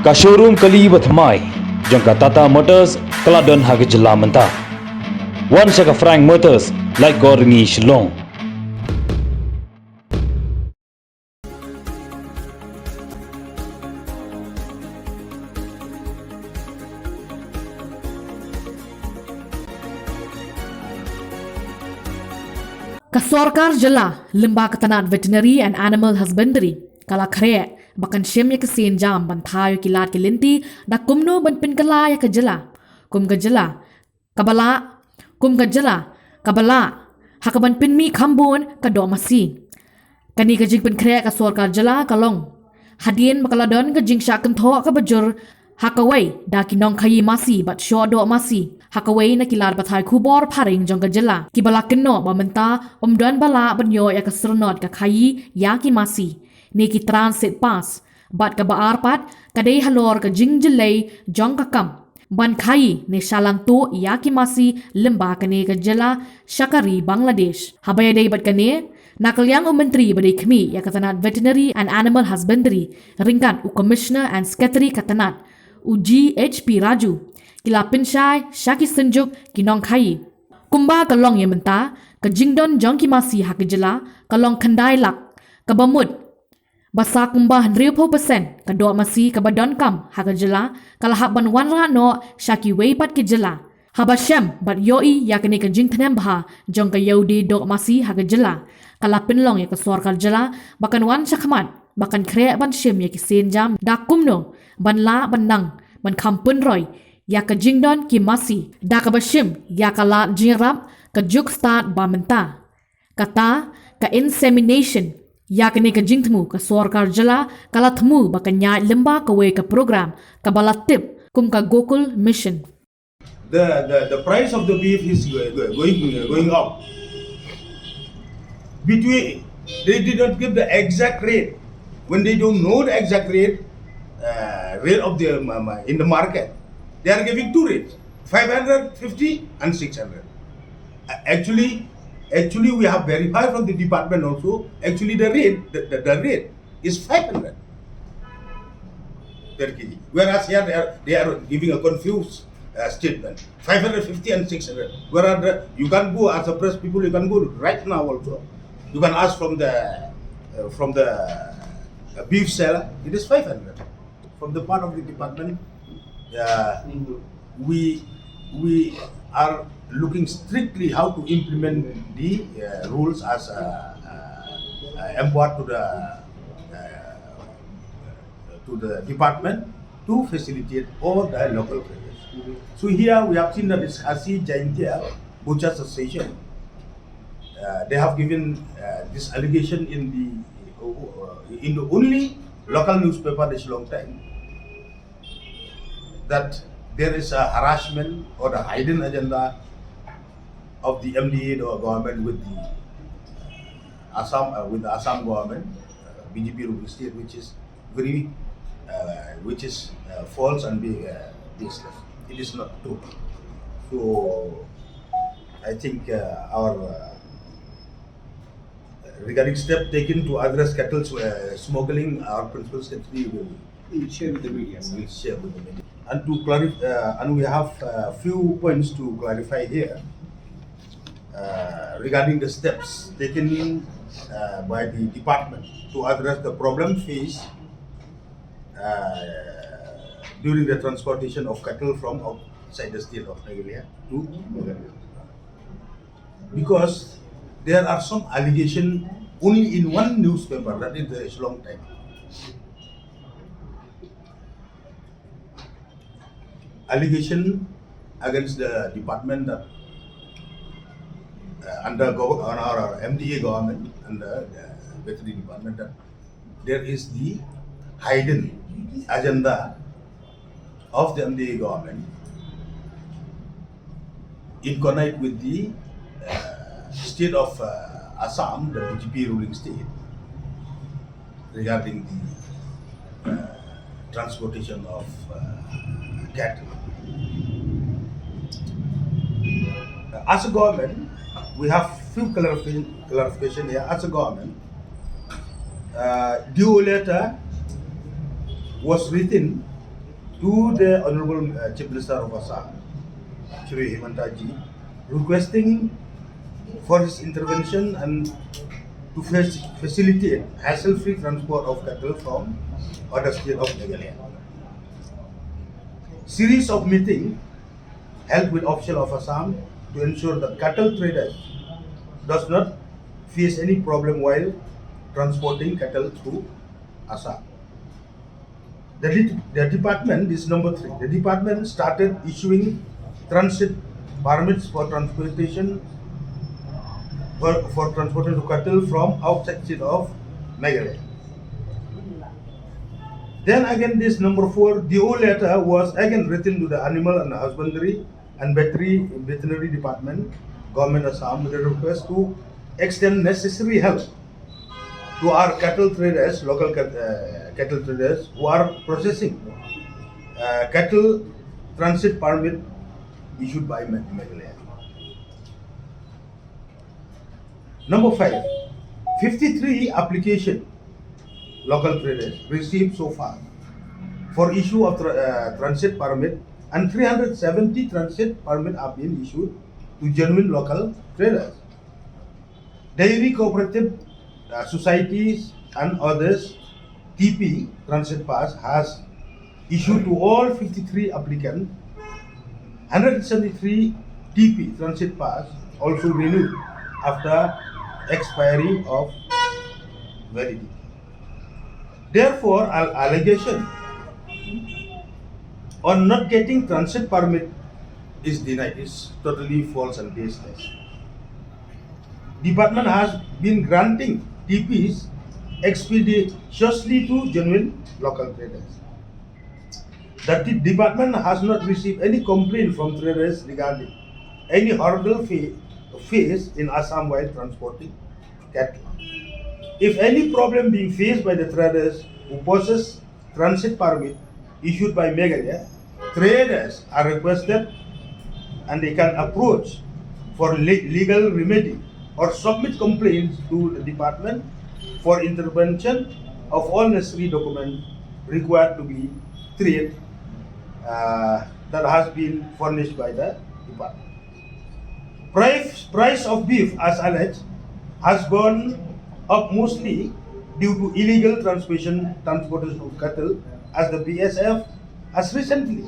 Ka showroom kali batmai jong ka Tata Motors Kaladon hag jilla menta. One shaka Frank Motors like Gorngi Shillong. Sorkar jylla limba ketanat veterinary and animal husbandry kala khre bakan shem ya kesin jam ban thayo kilat kilinti da kumno ban pinkala ya ke jylla kum ke jylla kabala hakaban pynmih khambun ka do masi kani ka jing pen khre ka sorkar jylla kalong hadien makaladon ka jing sha kum tho ka bajur hakawai da kinong khayi masi bat sho do masi hakawai na kilar bathai Khubor pharing jong ka jylla ki bala kinno ba menta omdon bala banyo ya ka srnot ka khayi ya ki masi ne ki transit pass bat ka baar pat kadai halor ka jing jilai jong ka kam ban khayi ne shalantu ya ki masi limba ka ne ka jylla shakari Bangladesh habaya dei bat ka ne Nakalyang Menteri Badai Khmi ya katanat Veterinary and Animal Husbandry ringkat u Commissioner and Secretary katanat u GHP Raju kila pinshai shaki senjuk kinong khayi kumba kalong ye menta ka jingdon jong ki masi hak jylla kalong khandai lak ka bamut basa kumba 100% ka do masi ka badon kam hak jylla kala hak ban wanra no shaki wei pat ki jylla habashem bat yoi ya kene ka jing thanem bha jong ka yodi do masi hak jylla kala pynlong ya ka sorkar jylla bakan wan shakmat bakan kre ban shem ya ki sen jam da kumno ban la ban nang ban khampun roy ya ka jingdon ki masi da ka bashim ya ka la jingrap ka juk start ba menta kata ka insemination ya ka ne ka jingtmu ka sorkar jylla kala thmu ba ka nya limba ka we ka program ka bala tip kum ka gokul mission. The price of the beef is going up. They did not give the exact rate. When they don't know the exact rate of the in the market, they are giving two rates: 550 and 600. Actually, we have verified from the department also. Actually, the rate is 500 per kg. Whereas here they are giving a confused statement: 550 and 600. Whereas you can go as a press people, you can go right now also. You can ask from the beef seller. It is 500. From the part of the department, we are looking strictly how to implement the rules as import to the department to facilitate all the local traders. So here we have seen that this Khasi Jaintia Butchers Association. They have given this allegation in the only local newspaper, the Shillong time, that there is a harassment or the hidden agenda of the MDA government with the Assam government, BJP ruling state, which is false and baseless. It is not true. So I think our regarding step taken to address cattle smuggling, our principal secretary will share with the media. And to clarify, and we have a few points to clarify here regarding the steps taken by the department to address the problem faced during the transportation of cattle from outside the state of Meghalaya to Meghalaya. Because there are some allegations only in one newspaper, that is the Shillong time. Allegation against the department that under our MDA government and the veterinary department, that there is the hidden agenda of the MDA government in connect with the state of Assam, the BJP ruling state, regarding the transportation of cattle. As a government, we have few clarification here. As a government, due letter was written to the Honorable Chief Minister of Assam, Shri Himanta ji, requesting for his intervention and to facilitate hassle-free transport of cattle from other state of Meghalaya. Series of meetings held with officials of Assam to ensure that cattle traders does not face any problem while transporting cattle through Assam. The department, this is number 3, the department started issuing transit permits for transportation for transporting cattle from outside state of Meghalaya. Then again, this number 4, the whole letter was again written to the Animal and Husbandry and Veterinary Department, Government of Assam, with a request to extend necessary help to our cattle traders, local cattle traders who are processing cattle transit permit issued by Meghalaya. Number 5, 53 application local traders received so far for issue of transit permit, and 370 transit permit are being issued to genuine local traders. Dairy cooperative societies and others TP transit pass has issued to all 53 applicants. 173 TP transit pass also renewed after expiry of validity. Therefore, allegation on not getting transit permit is denied, is totally false and baseless. Department has been granting TPs expeditiously to genuine local traders. The department has not received any complaint from traders regarding any hurdle faced in Assam while transporting cattle. If any problem being faced by the traders who possess transit permit issued by Meghalaya, traders are requested and they can approach for legal remedy or submit complaints to the department for intervention of all necessary documents required to be treated that has been furnished by the department. Price of beef, as alleged, has gone up mostly due to illegal transportation of cattle, as the BSF has recently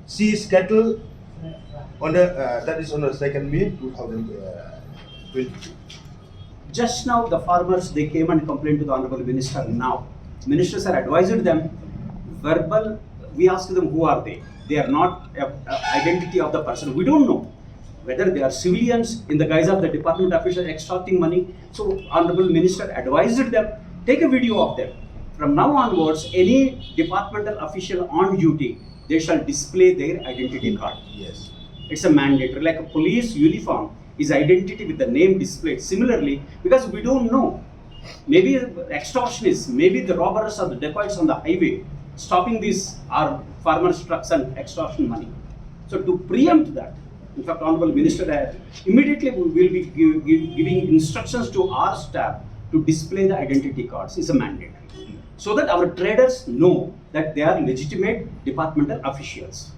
seized cattle on the that is on the 2nd May 2022. Just now, the farmers, they came and complained to the Honorable Minister now. Ministers are advised them, verbal, we asked them who are they. They are not identity of the person. We don't know whether they are civilians in the guise of the department officials extorting money. So Honorable Minister advised them, take a video of them. From now onwards, any departmental official on duty, they shall display their identity card. Yes. It's a mandatory, like a police uniform is identity with the name displayed. Similarly, because we don't know, maybe extortionists, maybe the robbers or the dacoits on the highway, stopping these are farmers' trucks and extortion money. So to preempt that, in fact, Honorable Minister, immediately we will be giving instructions to our staff to display the identity cards. It's a mandate, so that our traders know that they are legitimate departmental officials.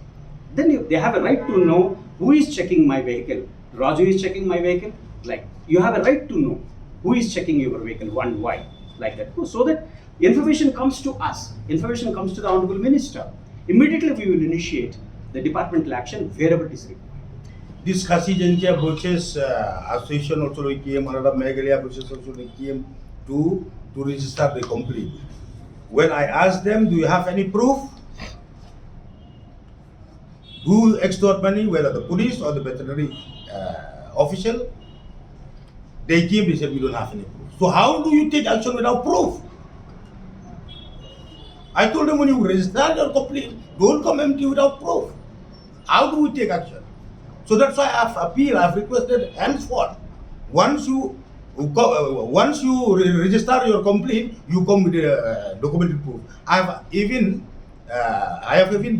Then they have a right to know who is checking my vehicle. Raju is checking my vehicle. Like, you have a right to know who is checking your vehicle and why, like that. So that information comes to us, information comes to the Honorable Minister. Immediately we will initiate the departmental action wherever it is required. This Khasi Jaintia Butchers Association also came, another Meghalaya Butchers also came to register the complaint. When I asked them, do you have any proof? Who extort money, whether the police or the veterinary official? They came, they said, we don't have any proof. So how do you take action without proof? I told them, when you register your complaint, don't come empty without proof. How do we take action? So that's why I've requested henceforth, once you register your complaint, you come with a documented proof. I have even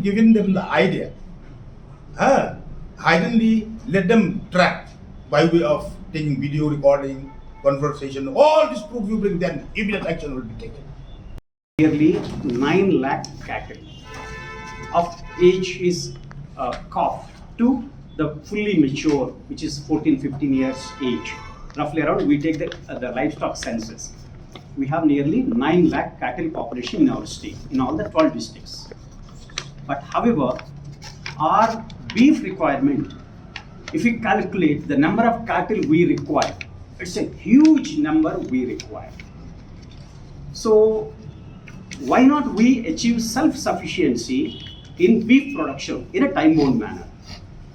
given them the idea. Hiddenly let them track by way of taking video recording, conversation, all this proof you bring, then immediate action will be taken. Nearly 9 lakh cattle. of age is calf to the fully mature, which is 14-15 years age. Roughly around, we take the livestock census. We have nearly 9 lakh cattle population in our state, in all the 12 districts. But however, our beef requirement, if we calculate the number of cattle we require, it's a huge number we require. So why not we achieve self-sufficiency in beef production in a time-bound manner?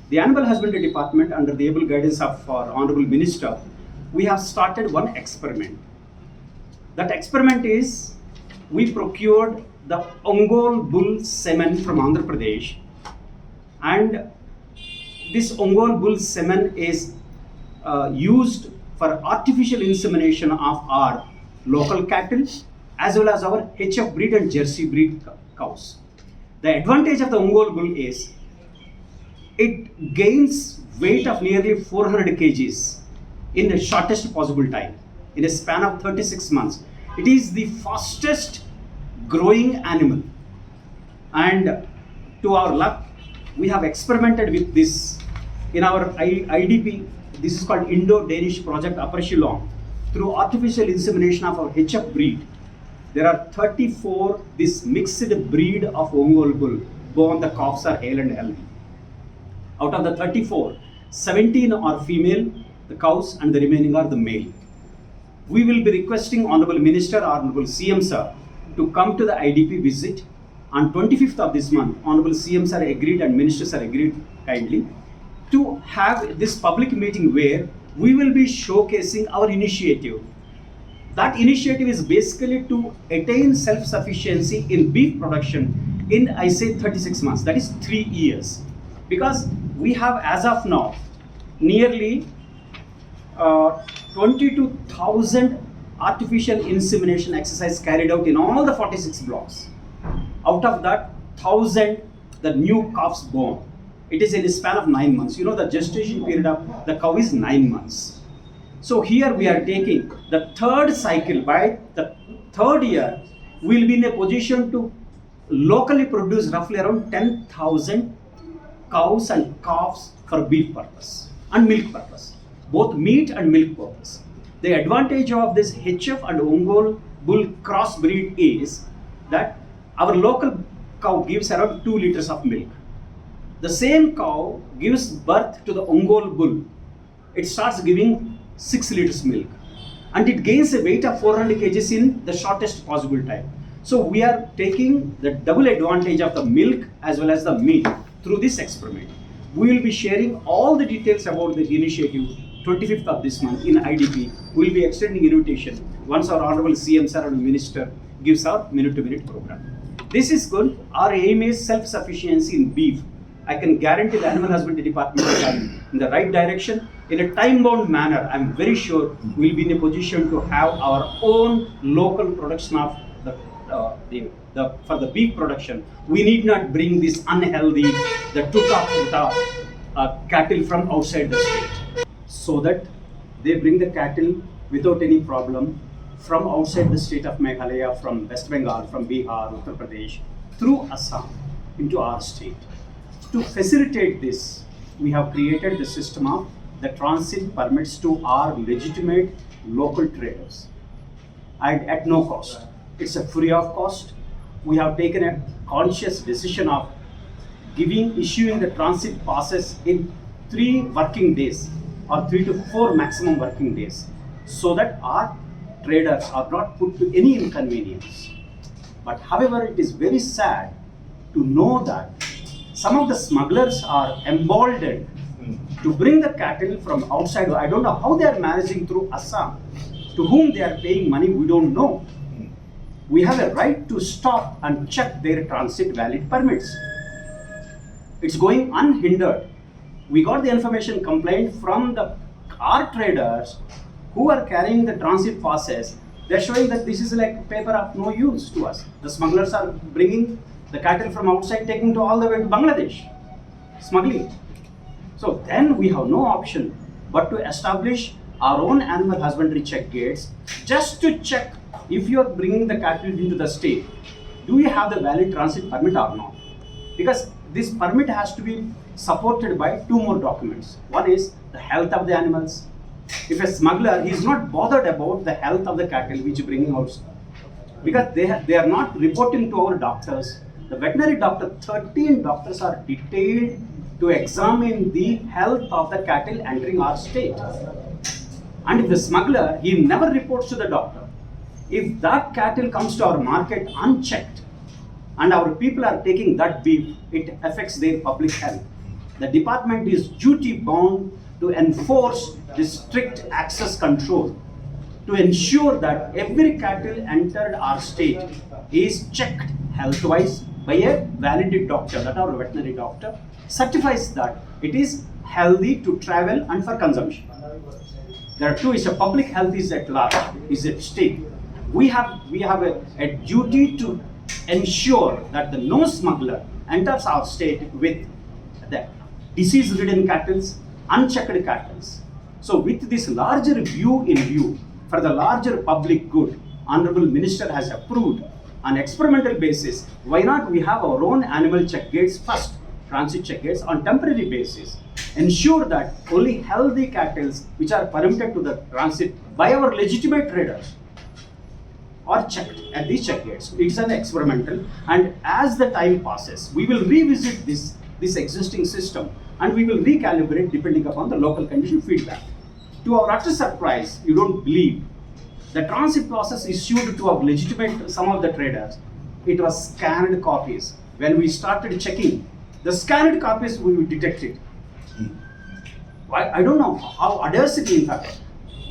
The Animal Husbandry Department, under the able guidance of our Honorable Minister, we have started one experiment. That experiment is, we procured the Ongole bull semen from Andhra Pradesh, and this Ongole bull semen is used for artificial insemination of our local cattle as well as our HF breed and Jersey breed cows. The advantage of the Ongole bull is it gains weight of nearly 400 kgs in the shortest possible time, in a span of 36 months. It is the fastest growing animal, and to our luck, we have experimented with this in our IDP. This is called Indo-Danish project Upper Shillong. Through artificial insemination of our HF breed, there are 34 this mixed breed of Ongole bull. Both the calves are hale and healthy. Out of the 34, 17 are female, the cows, and the remaining are the male. We will be requesting Honorable Minister, Honorable CM Sir, to come to the IDP visit. On 25th of this month, Honorable CM Sir agreed and Minister Sir agreed kindly to have this public meeting where we will be showcasing our initiative. That initiative is basically to attain self-sufficiency in beef production in, I say, 36 months, that is 3 years. Because we have, as of now, nearly 22,000 artificial insemination exercise carried out in all the 46 blocks. Out of that, 1,000 the new calves born. It is in a span of 9 months. You know, the gestation period of the cow is 9 months. So here we are taking the third cycle. By the third year, we will be in a position to locally produce roughly around 10,000 cows and calves for beef purpose and milk purpose, both meat and milk purpose. The advantage of this HF and Ongole bull crossbreed is that our local cow gives around 2 liters of milk. The same cow gives birth to the Ongole bull. It starts giving 6 liters milk, and it gains a weight of 400 kgs in the shortest possible time. So we are taking the double advantage of the milk as well as the meat through this experiment. We will be sharing all the details about the initiative 25th of this month in IDP. We will be extending invitation once our Honorable CM Sir and Minister gives our minute-to-minute program. This is good. Our aim is self-sufficiency in beef. I can guarantee the Animal Husbandry Department is going in the right direction. In a time-bound manner, I am very sure we will be in a position to have our own local production of for the beef production. We need not bring this unhealthy, the tuta cattle from outside the state. So that they bring the cattle without any problem from outside the state of Meghalaya, from West Bengal, from Bihar, Uttar Pradesh, through Assam into our state. To facilitate this, we have created the system of the transit permits to our legitimate local traders at no cost. It's a free of cost. We have taken a conscious decision of issuing the transit passes in 3 working days or 3 to 4 maximum working days, so that our traders are not put to any inconvenience. But however, it is very sad to know that some of the smugglers are emboldened to bring the cattle from outside. I don't know how they are managing through Assam. To whom they are paying money, we don't know. We have a right to stop and check their transit valid permits. It's going unhindered. We got the information complaint from our traders who are carrying the transit passes. They're showing that this is like paper of no use to us. The smugglers are bringing the cattle from outside, taking to all the way to Bangladesh, smuggling. So then we have no option but to establish our own animal husbandry check gates, just to check if you are bringing the cattle into the state, do you have the valid transit permit or not? because this permit has to be supported by two more documents. One is the health of the animals. If a smuggler, he is not bothered about the health of the cattle which is bringing out, because they are not reporting to our doctors. The veterinary doctor, 13 doctors are detailed to examine the health of the cattle entering our state. And if the smuggler, he never reports to the doctor. If that cattle comes to our market unchecked, and our people are taking that beef, it affects their public health. The department is duty bound to enforce the strict access control to ensure that every cattle entered our state is checked health-wise by a validated doctor, that our veterinary doctor certifies that it is healthy to travel and for consumption. There are two, is a public health is at large, is at stake. We have a duty to ensure that the no smuggler enters our state with the disease-ridden cattle, unchecked cattle. So with this larger view in view, for the larger public good, Honorable Minister has approved on experimental basis, why not we have our own animal check gates first, transit check gates on temporary basis. Ensure that only healthy cattle which are permitted to the transit by our legitimate traders are checked at these check gates. It's an experimental, and as the time passes, we will revisit this existing system and we will recalibrate depending upon the local condition feedback. To our utter surprise, you don't believe, the transit process issued to our legitimate, some of the traders, it was scanned copies. When we started checking, the scanned copies we detected. I don't know how audacity, in fact.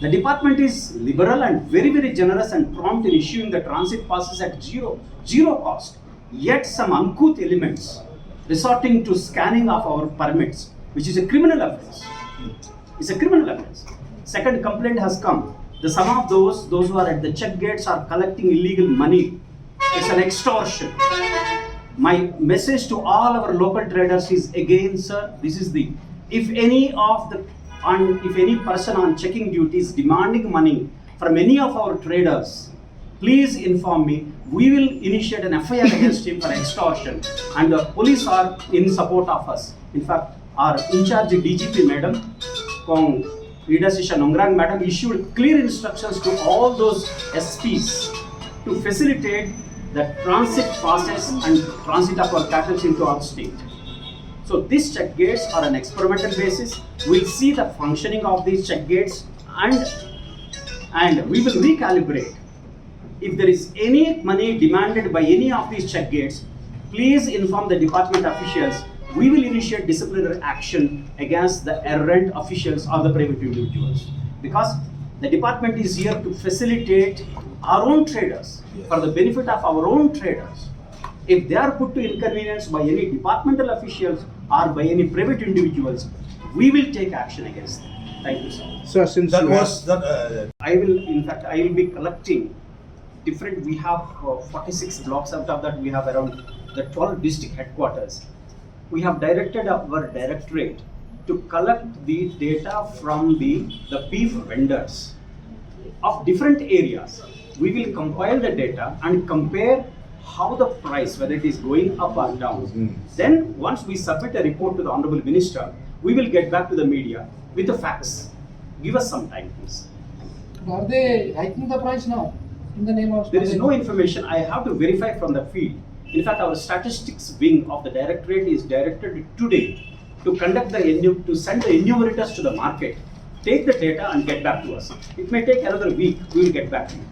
The department is liberal and very, very generous and prompt in issuing the transit passes at zero cost. Yet some uncouth elements resorting to scanning of our permits, which is a criminal offense. It's a criminal offense. Second complaint has come. Some of those who are at the check gates are collecting illegal money. It's an extortion. My message to all our local traders is again, sir, this is the, if any person on checking duties demanding money from any of our traders, please inform me. We will initiate an FIR against him for extortion, and the police are in support of us. In fact, our in-charge DGP madam, Ri Khasi Jaintia madam, issued clear instructions to all those SPs to facilitate the transit process and transit of our cattle into our state. So these check gates are an experimental basis. We'll see the functioning of these check gates, and we will recalibrate. If there is any money demanded by any of these check gates, please inform the department officials. We will initiate disciplinary action against the errant officials or the private individuals, because the department is here to facilitate our own traders, for the benefit of our own traders. If they are put to inconvenience by any departmental officials or by any private individuals, we will take action against them. Thank you, sir. So since That you was have- that. I will be collecting different, we have 46 blocks. Out of that we have around the 12 district headquarters. We have directed our directorate to collect the data from the beef vendors of different areas. We will compile the data and compare how the price, whether it is going up or down. Then once we submit a report to the Honorable Minister, we will get back to the media with the facts. Give us some time, please. Are they hiking the price now in the name of? There is no information. I have to verify from the field. In fact, our statistics wing of the directorate is directed today to conduct to send the enumerators to the market, take the data and get back to us. It may take another week. We will get back to you.